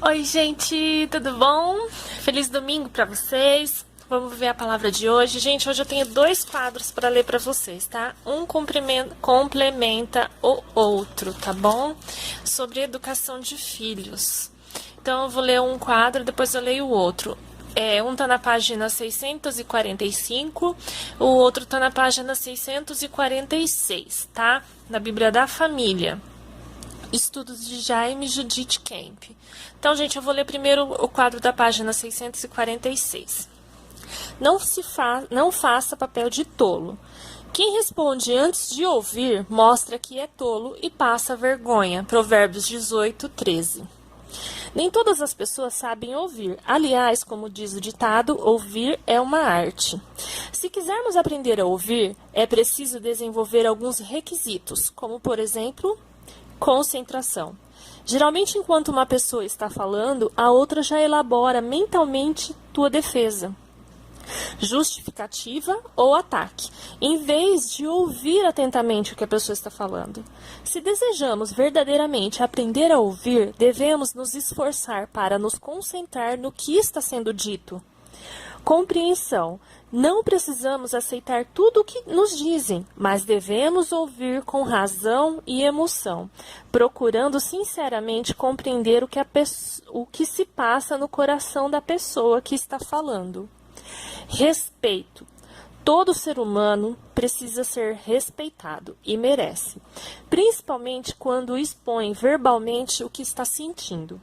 Oi, gente, tudo bom? Feliz domingo para vocês. Vamos ver a palavra de hoje. Gente, hoje eu tenho dois quadros para ler para vocês, tá? Um complementa o outro, tá bom? Sobre educação de filhos. Então, eu vou ler um quadro, depois eu leio o outro. Um tá na página 645, o outro tá na página 646, tá? Na Bíblia da Família. Estudos de Jaime Judith Kemp. Então, gente, eu vou ler primeiro o quadro da página 646. Não faça papel de tolo. Quem responde antes de ouvir mostra que é tolo e passa vergonha. Provérbios 18, 13. Nem todas as pessoas sabem ouvir. Aliás, como diz o ditado, ouvir é uma arte. Se quisermos aprender a ouvir, é preciso desenvolver alguns requisitos, como, por exemplo, concentração. Geralmente, enquanto uma pessoa está falando, a outra já elabora mentalmente tua defesa, justificativa ou ataque, em vez de ouvir atentamente o que a pessoa está falando. Se desejamos verdadeiramente aprender a ouvir, devemos nos esforçar para nos concentrar no que está sendo dito. Compreensão. Não precisamos aceitar tudo o que nos dizem, mas devemos ouvir com razão e emoção, procurando sinceramente compreender o que se passa no coração da pessoa que está falando. Respeito. Todo ser humano precisa ser respeitado e merece, principalmente quando expõe verbalmente o que está sentindo.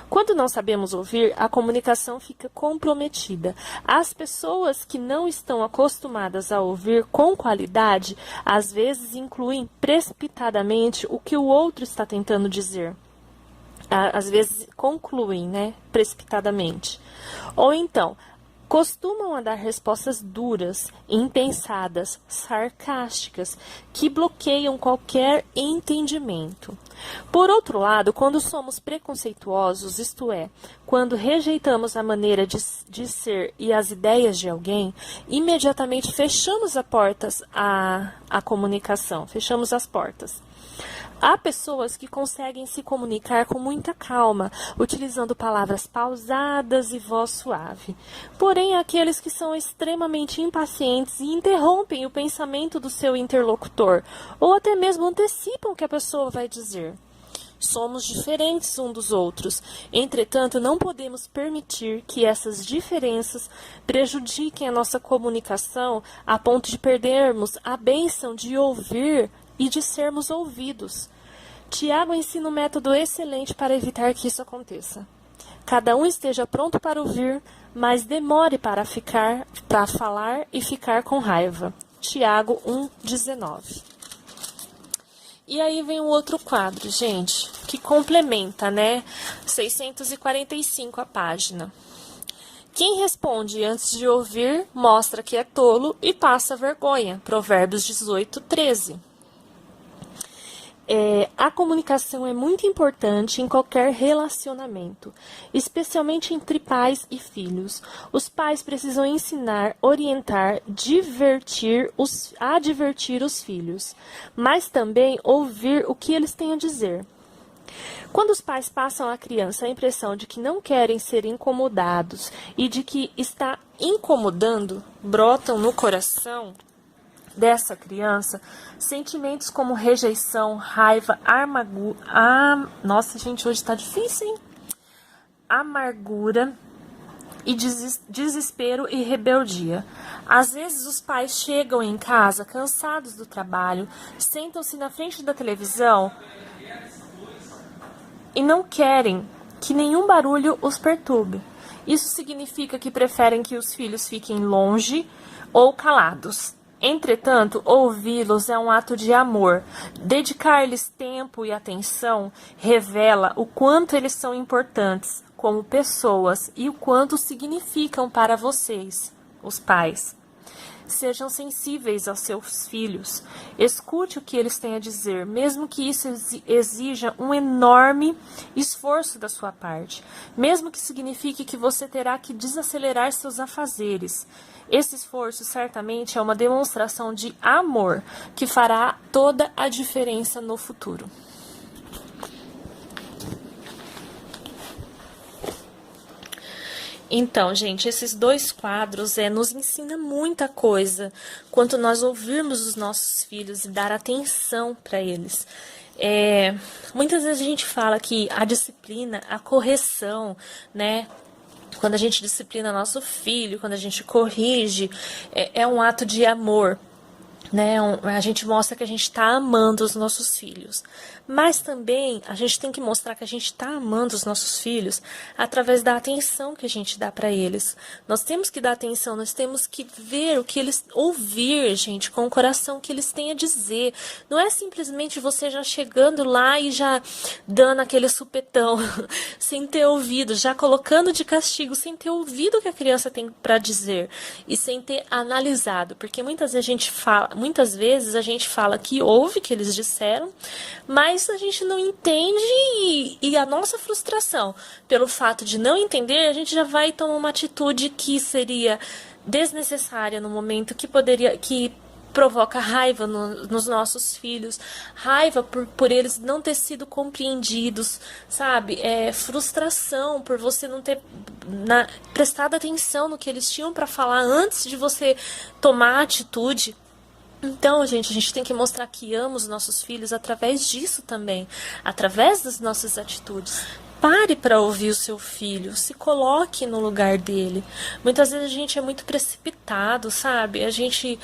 Quando não sabemos ouvir, a comunicação fica comprometida. As pessoas que não estão acostumadas a ouvir com qualidade, às vezes incluem precipitadamente o que o outro está tentando dizer. Às vezes concluem, precipitadamente. Ou então, costumam a dar respostas duras, impensadas, sarcásticas, que bloqueiam qualquer entendimento. Por outro lado, quando somos preconceituosos, isto é, quando rejeitamos a maneira de ser e as ideias de alguém, imediatamente fechamos as portas à comunicação, fechamos as portas. Há pessoas que conseguem se comunicar com muita calma, utilizando palavras pausadas e voz suave. Porém, há aqueles que são extremamente impacientes e interrompem o pensamento do seu interlocutor, ou até mesmo antecipam o que a pessoa vai dizer. Somos diferentes uns dos outros, entretanto, não podemos permitir que essas diferenças prejudiquem a nossa comunicação a ponto de perdermos a bênção de ouvir e de sermos ouvidos. Tiago ensina um método excelente para evitar que isso aconteça. Cada um esteja pronto para ouvir, mas demore para falar e ficar com raiva. Tiago 1,19. E aí vem um outro quadro, gente, que complementa, 645 a página. Quem responde antes de ouvir mostra que é tolo e passa vergonha. Provérbios 18, 13. A comunicação é muito importante em qualquer relacionamento, especialmente entre pais e filhos. Os pais precisam ensinar, orientar, advertir os filhos, mas também ouvir o que eles têm a dizer. Quando os pais passam à criança a impressão de que não querem ser incomodados e de que está incomodando, brotam no coração dessa criança sentimentos como rejeição, raiva, nossa, gente, hoje tá difícil, hein? Amargura e desespero e rebeldia. Às vezes os pais chegam em casa cansados do trabalho, sentam-se na frente da televisão e não querem que nenhum barulho os perturbe. Isso significa que preferem que os filhos fiquem longe ou calados. Entretanto, ouvi-los é um ato de amor. Dedicar-lhes tempo e atenção revela o quanto eles são importantes como pessoas e o quanto significam para vocês, os pais. Sejam sensíveis aos seus filhos. Escute o que eles têm a dizer, mesmo que isso exija um enorme esforço da sua parte, mesmo que signifique que você terá que desacelerar seus afazeres. Esse esforço certamente é uma demonstração de amor que fará toda a diferença no futuro. Então, gente, esses dois quadros nos ensina muita coisa quanto nós ouvirmos os nossos filhos e dar atenção para eles. Muitas vezes a gente fala que a disciplina, a correção, né? Quando a gente disciplina nosso filho, quando a gente corrige, é um ato de amor. Né? A gente mostra que a gente está amando os nossos filhos. Mas também a gente tem que mostrar que a gente está amando os nossos filhos através da atenção que a gente dá para eles. Nós temos que dar atenção, nós temos que ver o que eles ouvir, gente, com o coração que eles têm a dizer. Não é simplesmente você já chegando lá e já dando aquele supetão, sem ter ouvido, já colocando de castigo, sem ter ouvido o que a criança tem para dizer e sem ter analisado, porque muitas vezes a gente fala que ouve que eles disseram, mas a gente não entende e a nossa frustração pelo fato de não entender, a gente já vai tomar uma atitude que seria desnecessária no momento, que provoca raiva nos nossos filhos, raiva por eles não ter sido compreendidos, sabe? Frustração por você não ter prestado atenção no que eles tinham para falar antes de você tomar atitude. Então, gente, a gente tem que mostrar que ama os nossos filhos através disso também, através das nossas atitudes. Pare para ouvir o seu filho, se coloque no lugar dele. Muitas vezes a gente é muito precipitado, sabe? A gente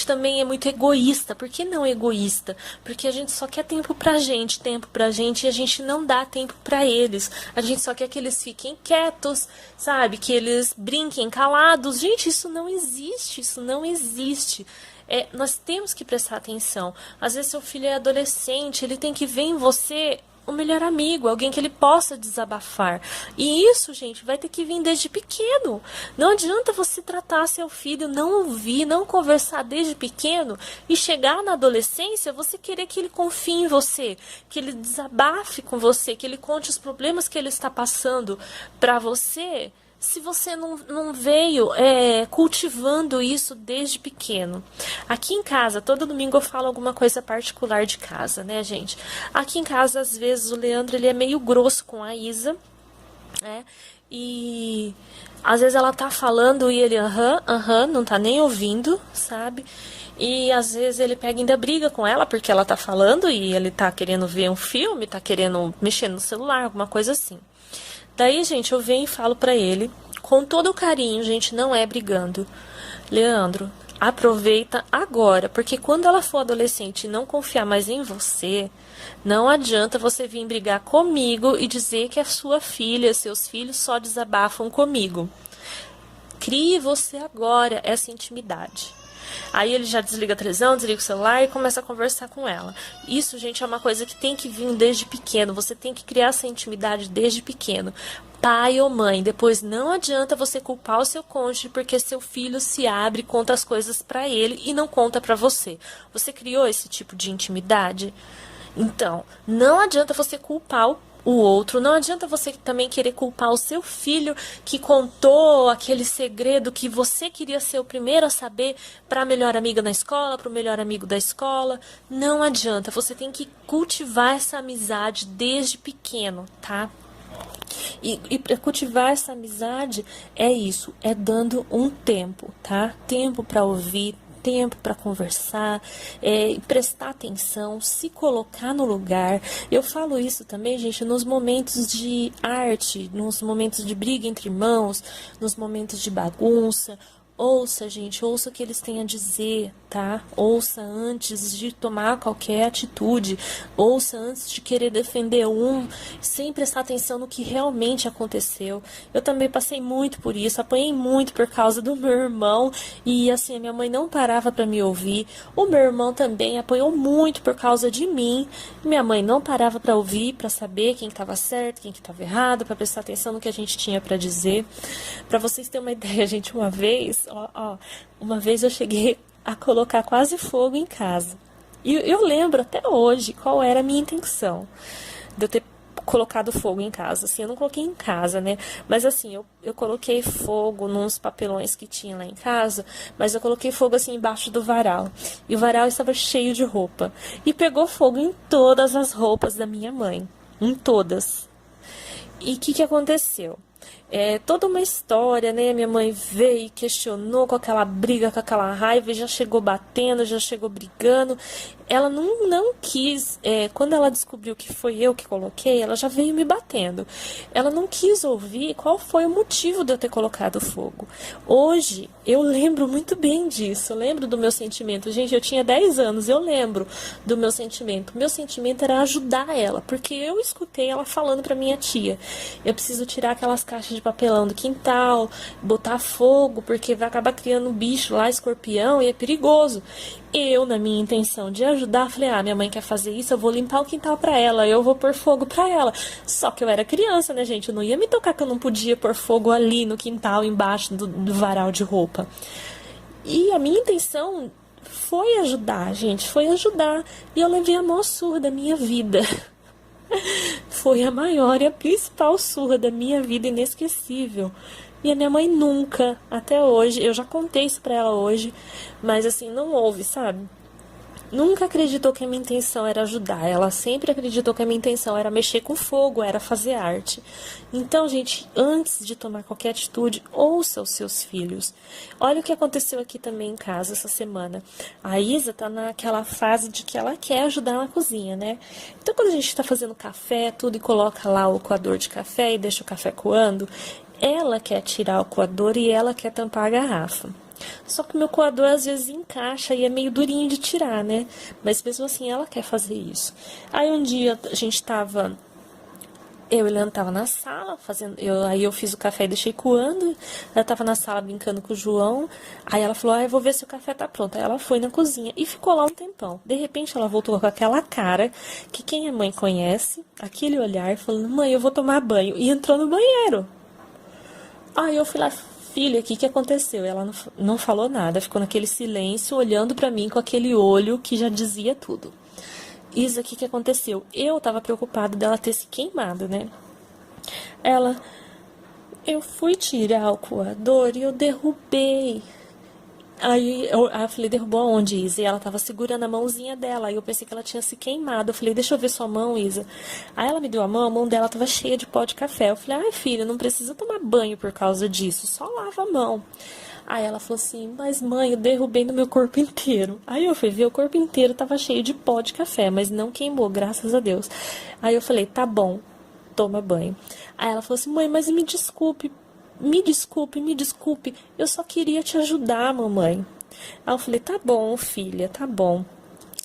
também é muito egoísta. Por que não egoísta? Porque a gente só quer tempo pra gente e a gente não dá tempo pra eles. A gente só quer que eles fiquem quietos, sabe? Que eles brinquem calados. Gente, isso não existe. Nós temos que prestar atenção. Às vezes seu filho é adolescente, ele tem que ver em você o melhor amigo, alguém que ele possa desabafar. E isso, gente, vai ter que vir desde pequeno. Não adianta você tratar seu filho, não ouvir, não conversar desde pequeno e chegar na adolescência, você querer que ele confie em você, que ele desabafe com você, que ele conte os problemas que ele está passando para você, se você não veio cultivando isso desde pequeno. Aqui em casa, todo domingo eu falo alguma coisa particular de casa, né, gente? Aqui em casa, às vezes, o Leandro ele é meio grosso com a Isa, né? E às vezes ela tá falando e ele não tá nem ouvindo, sabe? E às vezes ele pega e ainda briga com ela porque ela tá falando e ele tá querendo ver um filme, tá querendo mexer no celular, alguma coisa assim. Daí, gente, eu venho e falo pra ele, com todo o carinho, gente, não é brigando. Leandro, aproveita agora, porque quando ela for adolescente e não confiar mais em você, não adianta você vir brigar comigo e dizer que a sua filha, seus filhos só desabafam comigo. Crie você agora essa intimidade. Aí ele já desliga a televisão, desliga o celular e começa a conversar com ela. Isso, gente, é uma coisa que tem que vir desde pequeno. Você tem que criar essa intimidade desde pequeno. Pai ou mãe, depois não adianta você culpar o seu cônjuge porque seu filho se abre e conta as coisas pra ele e não conta pra você. Você criou esse tipo de intimidade? Então, não adianta você culpar o outro, não adianta você também querer culpar o seu filho que contou aquele segredo que você queria ser o primeiro a saber para a melhor amiga na escola, para o melhor amigo da escola. Não adianta, você tem que cultivar essa amizade desde pequeno, tá? E para cultivar essa amizade é isso, é dando um tempo, tá? Tempo para ouvir, tempo para conversar, prestar atenção, se colocar no lugar. Eu falo isso também, gente, nos momentos de arte, nos momentos de briga entre irmãos, nos momentos de bagunça. Ouça, gente, ouça o que eles têm a dizer, tá? Ouça antes de tomar qualquer atitude. Ouça antes de querer defender sem prestar atenção no que realmente aconteceu. Eu também passei muito por isso, apanhei muito por causa do meu irmão. E assim, a minha mãe não parava para me ouvir. O meu irmão também apanhou muito por causa de mim. Minha mãe não parava para ouvir, para saber quem estava certo, quem que estava errado, para prestar atenção no que a gente tinha para dizer. Para vocês terem uma ideia, gente, uma vez eu cheguei a colocar quase fogo em casa. E eu lembro até hoje qual era a minha intenção de eu ter colocado fogo em casa. Assim, eu não coloquei em casa, né? Mas assim, eu coloquei fogo nos papelões que tinha lá em casa, mas eu coloquei fogo assim embaixo do varal. E o varal estava cheio de roupa. E pegou fogo em todas as roupas da minha mãe. Em todas. E o que aconteceu? Toda uma história, né? Minha mãe veio e questionou com aquela briga, com aquela raiva, e já chegou batendo, já chegou brigando. Ela não quis, quando ela descobriu que foi eu que coloquei, ela já veio me batendo. Ela não quis ouvir qual foi o motivo de eu ter colocado fogo. Hoje, eu lembro muito bem disso, eu lembro do meu sentimento. Gente, eu tinha 10 anos, eu lembro do meu sentimento. O meu sentimento era ajudar ela, porque eu escutei ela falando pra minha tia: eu preciso tirar aquelas caixas de papelão do quintal, botar fogo, porque vai acabar criando um bicho lá, escorpião, e é perigoso. Eu, na minha intenção de ajudar, falei: minha mãe quer fazer isso, eu vou limpar o quintal pra ela, eu vou pôr fogo pra ela. Só que eu era criança, né, gente? Eu não ia me tocar que eu não podia pôr fogo ali no quintal, embaixo do varal de roupa. E a minha intenção foi ajudar, gente, foi ajudar. E eu levei a maior surra da minha vida. Foi a maior e a principal surra da minha vida, inesquecível. E a minha mãe nunca, até hoje, eu já contei isso pra ela hoje, mas assim, não ouve, sabe? Nunca acreditou que a minha intenção era ajudar. Ela sempre acreditou que a minha intenção era mexer com fogo, era fazer arte. Então, gente, antes de tomar qualquer atitude, ouça os seus filhos. Olha o que aconteceu aqui também em casa essa semana. A Isa tá naquela fase de que ela quer ajudar na cozinha, né? Então, quando a gente tá fazendo café, tudo, e coloca lá o coador de café e deixa o café coando, ela quer tirar o coador e ela quer tampar a garrafa. Só que o meu coador às vezes encaixa e é meio durinho de tirar, né? Mas mesmo assim ela quer fazer isso. Aí um dia a gente tava... Eu e Leandro tava na sala, aí eu fiz o café e deixei coando. Ela tava na sala brincando com o João. Aí ela falou: eu vou ver se o café tá pronto. Aí ela foi na cozinha e ficou lá um tempão. De repente ela voltou com aquela cara que quem é mãe conhece, aquele olhar, falando: mãe, eu vou tomar banho. E entrou no banheiro. Aí eu fui lá: filha, o que aconteceu? Ela não falou nada, ficou naquele silêncio, olhando pra mim com aquele olho que já dizia tudo. Isa, o que aconteceu? Eu tava preocupada dela ter se queimado, né? Eu fui tirar o coador e eu derrubei. Aí eu falei: derrubou aonde, Isa? E ela tava segurando a mãozinha dela. Aí eu pensei que ela tinha se queimado. Eu falei: deixa eu ver sua mão, Isa. Aí ela me deu a mão dela tava cheia de pó de café. Eu falei: ai, filha, não precisa tomar banho por causa disso, só lava a mão. Aí ela falou assim: mas mãe, eu derrubei no meu corpo inteiro. Aí eu fui ver, o corpo inteiro tava cheio de pó de café, mas não queimou, graças a Deus. Aí eu falei: tá bom, toma banho. Aí ela falou assim: mãe, mas me desculpe, eu só queria te ajudar, mamãe. Aí eu falei: tá bom, filha, tá bom.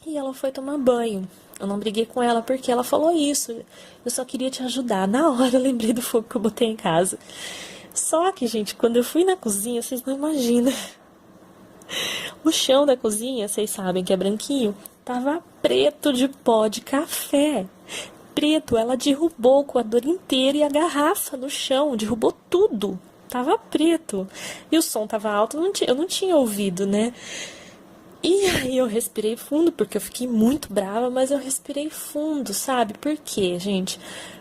E ela foi tomar banho. Eu não briguei com ela porque ela falou isso. Eu só queria te ajudar. Na hora eu lembrei do fogo que eu botei em casa. Só que, gente, quando eu fui na cozinha, vocês não imaginam. O chão da cozinha, vocês sabem que é branquinho, tava preto de pó de café. Preto, ela derrubou o coador inteiro e a garrafa no chão, derrubou tudo. Tava preto. E o som tava alto, eu não tinha ouvido, né? E aí eu respirei fundo, porque eu fiquei muito brava, mas eu respirei fundo, sabe? Por quê, gente?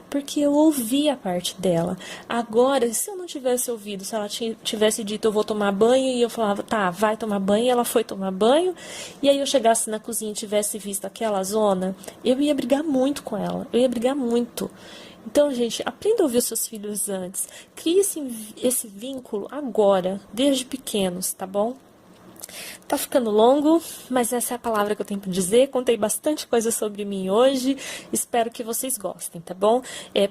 Porque eu ouvi a parte dela. Agora, se eu não tivesse ouvido, se ela tivesse dito: eu vou tomar banho, e eu falava: tá, vai tomar banho, e ela foi tomar banho, e aí eu chegasse na cozinha e tivesse visto aquela zona, eu ia brigar muito com ela, eu ia brigar muito. Então, gente, aprenda a ouvir os seus filhos antes. Crie esse vínculo agora, desde pequenos, tá bom? Tá ficando longo, mas essa é a palavra que eu tenho pra dizer. Contei bastante coisa sobre mim hoje. Espero que vocês gostem, tá bom?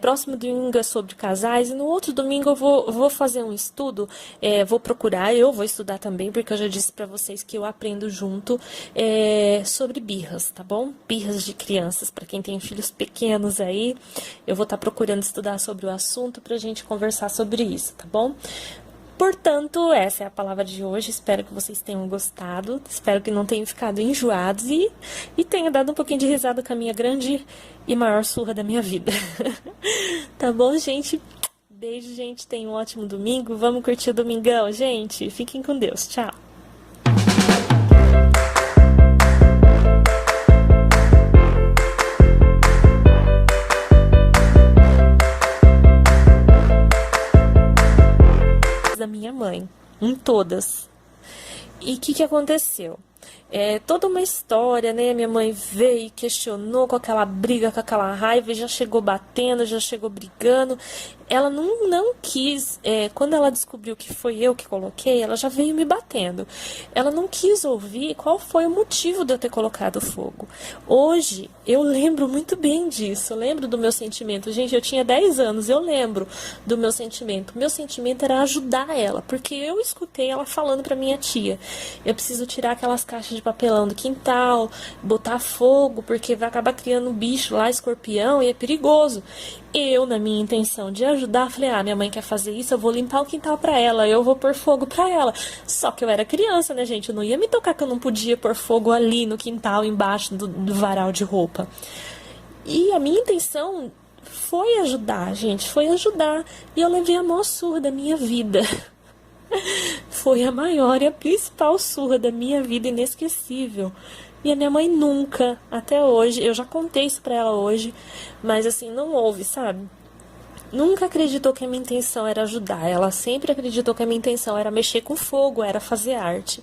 Próximo domingo é sobre casais. E no outro domingo eu vou fazer um estudo. Eu vou estudar também, porque eu já disse pra vocês que eu aprendo junto sobre birras, tá bom? Birras de crianças. Pra quem tem filhos pequenos aí, eu vou estar procurando estudar sobre o assunto pra gente conversar sobre isso, tá bom? Portanto, essa é a palavra de hoje. Espero que vocês tenham gostado. Espero que não tenham ficado enjoados e tenha dado um pouquinho de risada com a minha grande e maior surra da minha vida. Tá bom, gente? Beijo, gente. Tenham um ótimo domingo. Vamos curtir o domingão, gente. Fiquem com Deus. Tchau. Da minha mãe, em todas. E o que aconteceu? toda uma história, né? Minha mãe veio e questionou com aquela briga, com aquela raiva, e já chegou batendo, já chegou brigando. Ela não quis, quando ela descobriu que foi eu que coloquei, ela já veio me batendo. Ela não quis ouvir qual foi o motivo de eu ter colocado fogo. Hoje, eu lembro muito bem disso, eu lembro do meu sentimento. Gente, eu tinha 10 anos, eu lembro do meu sentimento. Meu sentimento era ajudar ela, porque eu escutei ela falando pra minha tia: eu preciso tirar aquelas caixas de papelão do quintal, botar fogo, porque vai acabar criando um bicho lá, escorpião, e é perigoso. Eu, na minha intenção de ajudar, falei: minha mãe quer fazer isso, eu vou limpar o quintal pra ela, eu vou pôr fogo pra ela. Só que eu era criança, né, gente? Eu não ia me tocar que eu não podia pôr fogo ali no quintal, embaixo do varal de roupa. E a minha intenção foi ajudar, gente, foi ajudar. E eu levei a maior surra da minha vida. Foi a maior e a principal surra da minha vida, inesquecível. E a minha mãe nunca, até hoje, eu já contei isso pra ela hoje, mas assim, não ouve, sabe? Nunca acreditou que a minha intenção era ajudar. Ela sempre acreditou que a minha intenção era mexer com fogo, era fazer arte.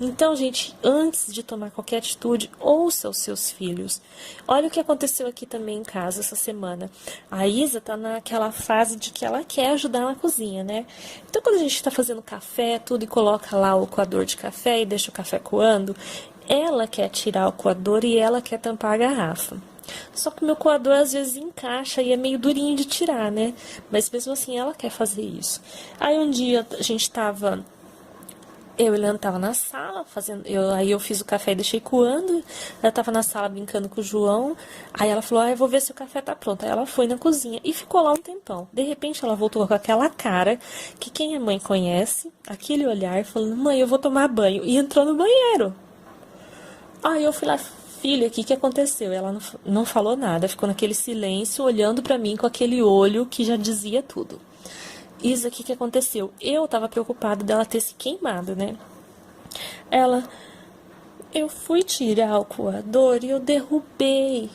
Então, gente, antes de tomar qualquer atitude, ouça os seus filhos. Olha o que aconteceu aqui também em casa essa semana. A Isa tá naquela fase de que ela quer ajudar na cozinha, né? Então, quando a gente tá fazendo café, tudo, e coloca lá o coador de café e deixa o café coando, ela quer tirar o coador e ela quer tampar a garrafa. Só que o meu coador às vezes encaixa e é meio durinho de tirar, né? Mas mesmo assim ela quer fazer isso. Aí um dia a gente tava... Eu e Leandro tava na sala fazendo... Aí eu fiz o café e deixei coando. Ela tava na sala brincando com o João. Aí ela falou: eu vou ver se o café tá pronto. Aí ela foi na cozinha e ficou lá um tempão. De repente ela voltou com aquela cara que quem é mãe conhece. Aquele olhar falando: mãe, eu vou tomar banho. E entrou no banheiro. Aí eu fui lá: filha, o que aconteceu? Ela não falou nada, ficou naquele silêncio, olhando pra mim com aquele olho que já dizia tudo. Isa, o que aconteceu? Eu tava preocupada dela ter se queimado, né? Eu fui tirar o coador e eu derrubei.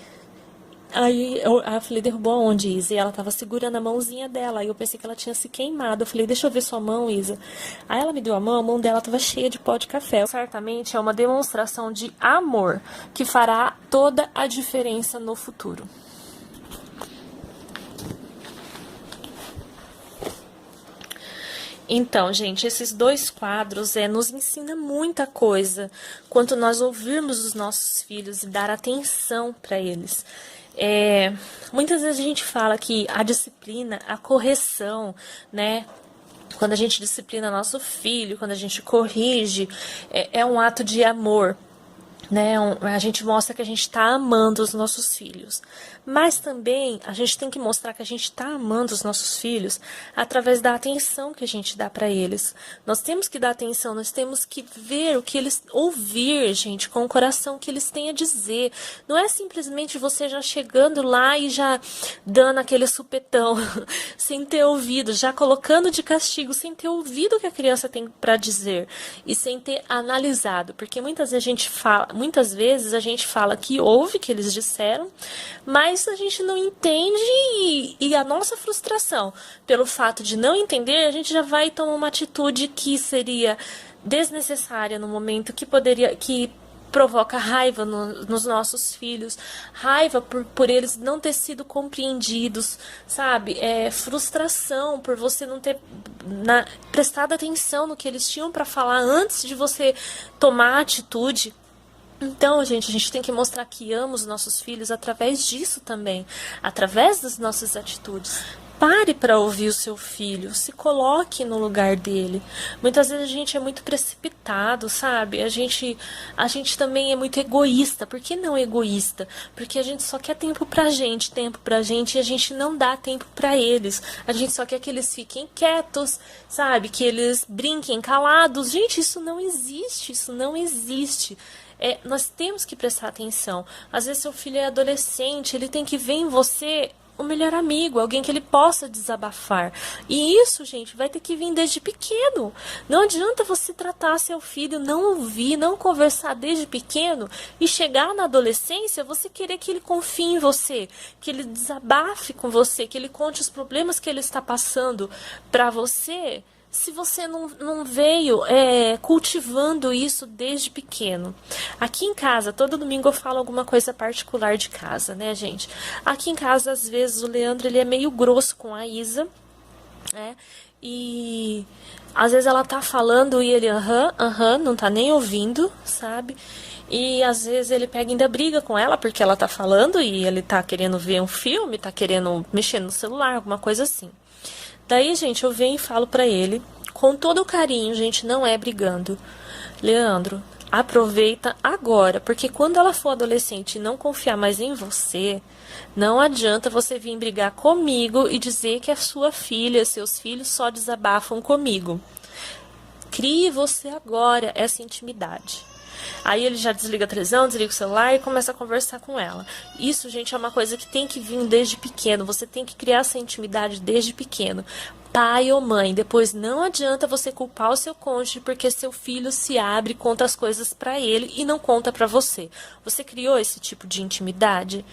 Aí eu falei: derrubou aonde, Isa? E ela tava segurando a mãozinha dela. Aí eu pensei que ela tinha se queimado. Eu falei: deixa eu ver sua mão, Isa. Aí ela me deu a mão dela tava cheia de pó de café. Certamente é uma demonstração de amor que fará toda a diferença no futuro. Então, gente, esses dois quadros nos ensina muita coisa quanto nós ouvirmos os nossos filhos e dar atenção para eles. Muitas vezes a gente fala que a disciplina, a correção, né? Quando a gente disciplina nosso filho, quando a gente corrige, é um ato de amor. Né? A gente mostra que a gente está amando os nossos filhos. Mas também a gente tem que mostrar que a gente está amando os nossos filhos através da atenção que a gente dá para eles. Nós temos que dar atenção, nós temos que ver o que eles... Ouvir, gente, com o coração que eles têm a dizer. Não é simplesmente você já chegando lá e já dando aquele supetão, sem ter ouvido, já colocando de castigo, sem ter ouvido o que a criança tem para dizer e sem ter analisado. Porque muitas vezes a gente fala que ouve o que eles disseram, mas a gente não entende e a nossa frustração pelo fato de não entender, a gente já vai tomar uma atitude que seria desnecessária no momento, que provoca raiva nos nossos filhos, raiva por eles não ter sido compreendidos, sabe? Frustração por você não ter prestado atenção no que eles tinham para falar antes de você tomar a atitude. Então, gente, a gente tem que mostrar que ama os nossos filhos através disso também, através das nossas atitudes. Pare para ouvir o seu filho, se coloque no lugar dele. Muitas vezes a gente é muito precipitado, sabe? A gente também é muito egoísta. Por que não egoísta? Porque a gente só quer tempo pra gente e a gente não dá tempo pra eles. A gente só quer que eles fiquem quietos, sabe? Que eles brinquem calados. Gente, isso não existe, isso não existe. Nós temos que prestar atenção. Às vezes seu filho é adolescente, ele tem que ver em você o melhor amigo, alguém que ele possa desabafar. E isso, gente, vai ter que vir desde pequeno. Não adianta você tratar seu filho, não ouvir, não conversar desde pequeno e chegar na adolescência, você querer que ele confie em você, que ele desabafe com você, que ele conte os problemas que ele está passando para você. se você não veio cultivando isso desde pequeno. Aqui em casa, todo domingo eu falo alguma coisa particular de casa, né, gente? Aqui em casa, às vezes, o Leandro ele é meio grosso com a Isa, né? E às vezes ela tá falando e ele não tá nem ouvindo, sabe? E às vezes ele pega e ainda briga com ela porque ela tá falando e ele tá querendo ver um filme, tá querendo mexer no celular, alguma coisa assim. Daí, gente, eu venho e falo pra ele, com todo o carinho, gente, não é brigando. Leandro, aproveita agora, porque quando ela for adolescente e não confiar mais em você, não adianta você vir brigar comigo e dizer que a sua filha, seus filhos só desabafam comigo. Crie você agora essa intimidade. Aí ele já desliga a televisão, desliga o celular e começa a conversar com ela. Isso, gente, é uma coisa que tem que vir desde pequeno. Você tem que criar essa intimidade desde pequeno. Pai ou mãe, depois não adianta você culpar o seu cônjuge porque seu filho se abre e conta as coisas pra ele e não conta pra você. Você criou esse tipo de intimidade?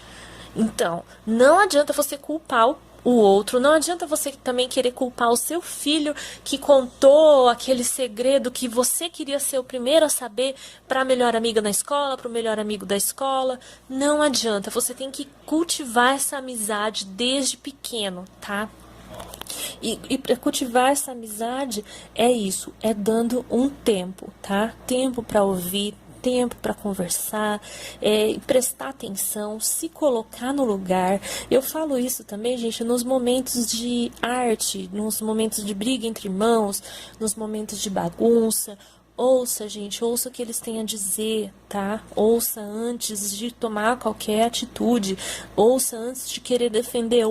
Então, não adianta você culpar o outro, não adianta você também querer culpar o seu filho que contou aquele segredo que você queria ser o primeiro a saber para a melhor amiga na escola, para o melhor amigo da escola. Não adianta, você tem que cultivar essa amizade desde pequeno, tá? E para cultivar essa amizade é isso, é dando um tempo, tá? Tempo para ouvir, tempo para conversar, prestar atenção, se colocar no lugar. Eu falo isso também, gente, nos momentos de arte, nos momentos de briga entre irmãos, nos momentos de bagunça. Ouça, gente, ouça o que eles têm a dizer, tá? Ouça antes de tomar qualquer atitude. Ouça antes de querer defender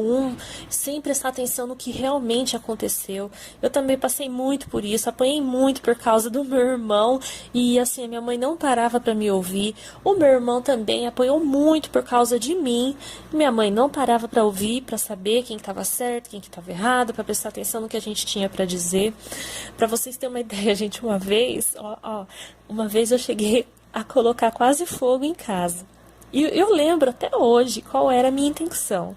sem prestar atenção no que realmente aconteceu. Eu também passei muito por isso, apanhei muito por causa do meu irmão e, assim, a minha mãe não parava para me ouvir. O meu irmão também apanhou muito por causa de mim. Minha mãe não parava para ouvir, para saber quem estava certo, quem que estava errado, para prestar atenção no que a gente tinha para dizer. Para vocês terem uma ideia, gente, uma vez eu cheguei a colocar quase fogo em casa. E eu lembro até hoje qual era a minha intenção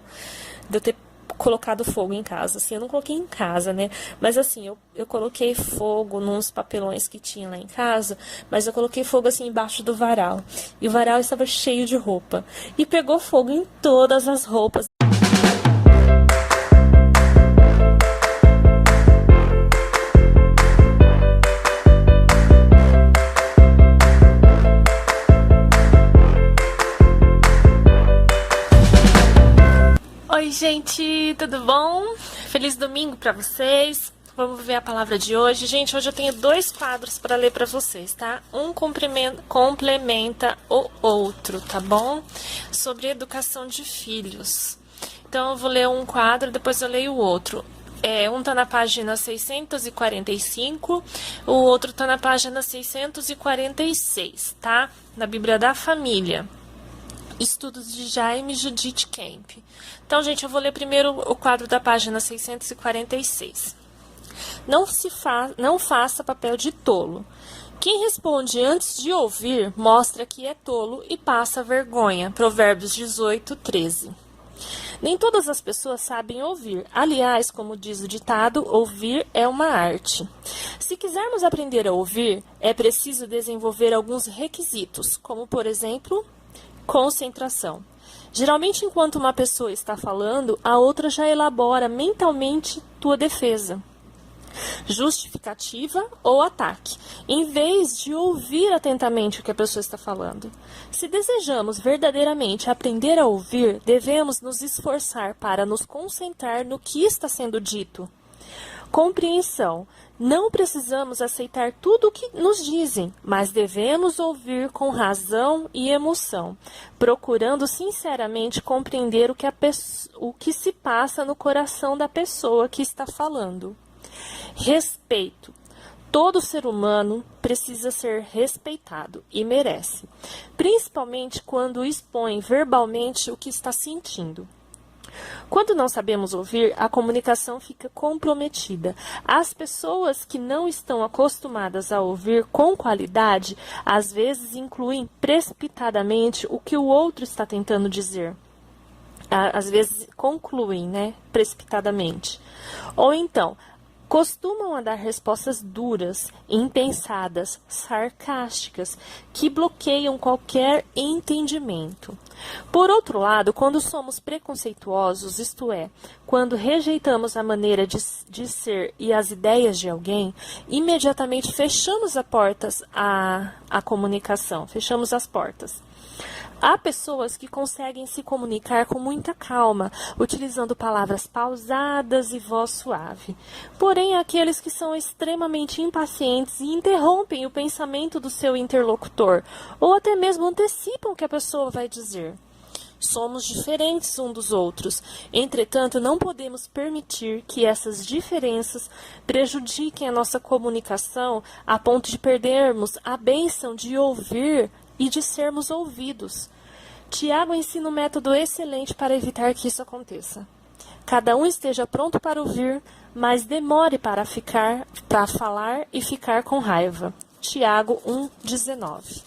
de eu ter colocado fogo em casa. Assim, eu não coloquei em casa, né? Mas assim, eu coloquei fogo nos papelões que tinha lá em casa, mas eu coloquei fogo assim embaixo do varal. E o varal estava cheio de roupa. E pegou fogo em todas as roupas. Oi, gente, tudo bom? Feliz domingo para vocês. Vamos ver a palavra de hoje. Gente, hoje eu tenho 2 quadros para ler para vocês, tá? Um complementa o outro, tá bom? Sobre educação de filhos. Então, eu vou ler um quadro, depois eu leio o outro. Um tá na página 645, o outro tá na página 646, tá? Na Bíblia da Família. Estudos de Jaime Judith Kemp. Então, gente, eu vou ler primeiro o quadro da página 646. Não faça papel de tolo. Quem responde antes de ouvir mostra que é tolo e passa vergonha. Provérbios 18, 13. Nem todas as pessoas sabem ouvir. Aliás, como diz o ditado, ouvir é uma arte. Se quisermos aprender a ouvir, é preciso desenvolver alguns requisitos, como, por exemplo, concentração. Geralmente, enquanto uma pessoa está falando, a outra já elabora mentalmente tua defesa, justificativa ou ataque, em vez de ouvir atentamente o que a pessoa está falando. Se desejamos verdadeiramente aprender a ouvir, devemos nos esforçar para nos concentrar no que está sendo dito. Compreensão. Não precisamos aceitar tudo o que nos dizem, mas devemos ouvir com razão e emoção, procurando sinceramente compreender o que se passa no coração da pessoa que está falando. Respeito. Todo ser humano precisa ser respeitado e merece, principalmente quando expõe verbalmente o que está sentindo. Quando não sabemos ouvir, a comunicação fica comprometida. As pessoas que não estão acostumadas a ouvir com qualidade, às vezes incluem precipitadamente o que o outro está tentando dizer. Às vezes concluem, precipitadamente. Ou então, costumam a dar respostas duras, impensadas, sarcásticas, que bloqueiam qualquer entendimento. Por outro lado, quando somos preconceituosos, isto é, quando rejeitamos a maneira de ser e as ideias de alguém, imediatamente fechamos as portas à comunicação, fechamos as portas. Há pessoas que conseguem se comunicar com muita calma, utilizando palavras pausadas e voz suave. Porém, há aqueles que são extremamente impacientes e interrompem o pensamento do seu interlocutor, ou até mesmo antecipam o que a pessoa vai dizer. Somos diferentes uns dos outros, entretanto, não podemos permitir que essas diferenças prejudiquem a nossa comunicação a ponto de perdermos a bênção de ouvir e de sermos ouvidos. Tiago ensina um método excelente para evitar que isso aconteça. Cada um esteja pronto para ouvir, mas demore para falar e ficar com raiva. Tiago 1,19.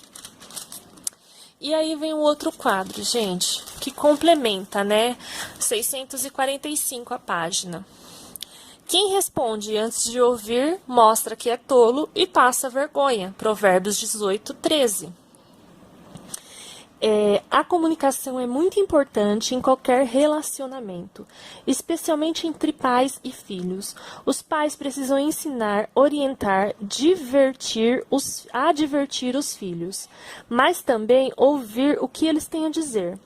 E aí vem um outro quadro, gente, que complementa, né? 645 a página. Quem responde antes de ouvir mostra que é tolo e passa vergonha. Provérbios 18:13. A comunicação é muito importante em qualquer relacionamento, especialmente entre pais e filhos. Os pais precisam ensinar, orientar, advertir os filhos, mas também ouvir o que eles têm a dizer.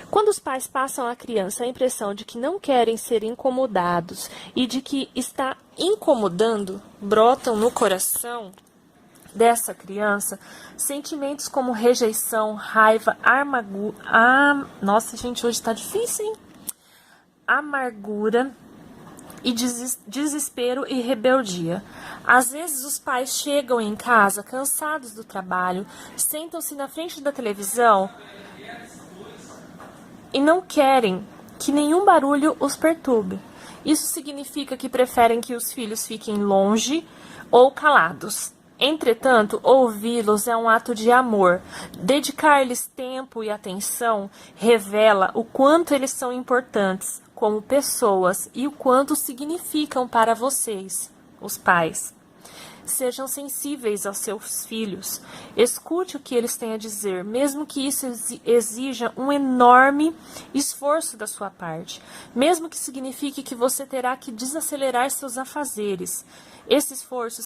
Quando os pais passam à criança a impressão de que não querem ser incomodados e de que está incomodando, brotam no coração dessa criança sentimentos como rejeição, raiva, nossa, gente, hoje tá difícil, hein? Amargura e desespero e rebeldia. Às vezes os pais chegam em casa cansados do trabalho, sentam-se na frente da televisão e não querem que nenhum barulho os perturbe. Isso significa que preferem que os filhos fiquem longe ou calados. Entretanto, ouvi-los é um ato de amor. Dedicar-lhes tempo e atenção revela o quanto eles são importantes como pessoas e o quanto significam para vocês, os pais. Sejam sensíveis aos seus filhos. Escute o que eles têm a dizer, mesmo que isso exija um enorme esforço da sua parte, mesmo que signifique que você terá que desacelerar seus afazeres. Esse esforço